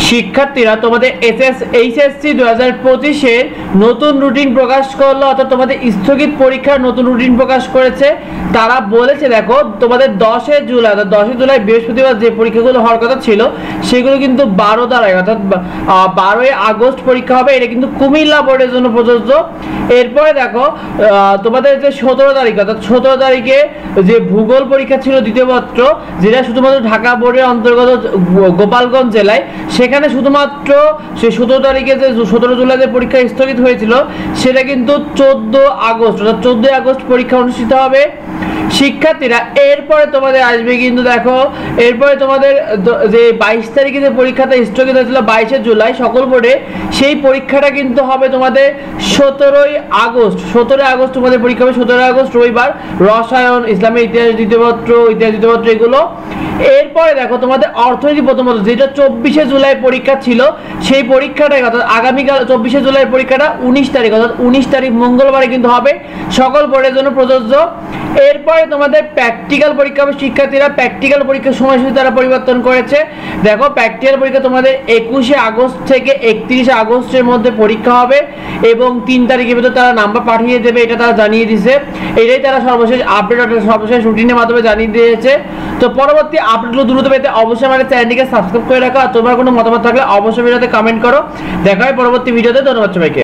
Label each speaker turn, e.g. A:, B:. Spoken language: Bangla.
A: শিক্ষার্থীরা তোমাদের এইচএসসি 2025-এর নতুন রুটিন প্রকাশ করলো, অর্থাৎ তোমাদের স্থগিত পরীক্ষার নতুন রুটিন প্রকাশ করেছে। তারা বলেছে দেখো তোমাদের 10 জুলাই, অর্থাৎ 10 জুলাই বৃহস্পতিবার যে পরীক্ষাগুলো হওয়ার কথা ছিল সেগুলো কিন্তু 12 তারিখ অর্থাৎ 12 আগস্ট পরীক্ষা হবে। এটা কিন্তু কুমিল্লা বোর্ডের জন্য প্রযোজ্য। এরপরে দেখো তোমাদের যে 17 তারিখ অর্থাৎ 17 তারিখে যে ভূগোল পরীক্ষা ছিল দ্বিতীয় পত্র, যেটা শুধুমাত্র ঢাকা বোর্ডের অন্তর্গত গোপালগঞ্জ জেলায়, সেখানে শুধুমাত্র সেই 17 তারিখে যে 17 জুলাই যে পরীক্ষা স্থগিত হয়েছিল সেটা কিন্তু 14 আগস্ট অর্থাৎ 14 আগস্ট পরীক্ষা অনুষ্ঠিত হবে। শিক্ষার্থীরা এরপরে তোমাদের আসবে কিন্তু দেখো এরপরে তোমাদের যে 22 তারিখে যে পরীক্ষাটা স্থগিত হয়েছিল 22 জুলাই সকল বোর্ডে, সেই পরীক্ষাটা কিন্তু হবে তোমাদের 17 আগস্ট তোমাদের পরীক্ষা হবে 17 আগস্ট রবিবার। রসায়ন, ইসলামের ইতিহাস দ্বিতীয় পত্র, ইতিহাস দ্বিতীয় পত্র এগুলো। এরপরে দেখো তোমাদের অর্থনীতি প্রথম পত্র, যেটা 24 জুলাই পরীক্ষা ছিল সেই পরীক্ষাটা অর্থাৎ আগামীকাল 24 জুলাই পরীক্ষাটা 19 তারিখ অর্থাৎ 19 তারিখ মঙ্গলবারে কিন্তু হবে, সকল বোর্ডের জন্য প্রযোজ্য। এরপরে তোমাদের প্র্যাকটিক্যাল পরীক্ষা হবে। শিক্ষার্থীরা প্র্যাকটিক্যাল পরীক্ষার সময়সূচি তারা পরিবর্তন করেছে। দেখো প্র্যাকটিক্যাল পরীক্ষা তোমাদের 21 আগস্ট থেকে 31 আগস্টের মধ্যে পরীক্ষা হবে এবং 3 তারিখের ভিতরে তারা নাম্বার পাঠিয়ে দেবে, এটা তারা জানিয়ে দিয়েছে। এটাই তারা সর্বশেষ আপডেট সর্বশেষ রুটিনের মাধ্যমে জানিয়ে দিয়েছে। তো পরবর্তী আপডেটগুলো দ্রুত পেতে অবশ্যই আমাদের চ্যানেলটিকে সাবস্ক্রাইব করে রাখো। আর তোমার কোনো মতামত থাকলে অবশ্যই ভিডিওতে কমেন্ট করো। দেখা হয় পরবর্তী ভিডিওতে। ধন্যবাদ সবাইকে।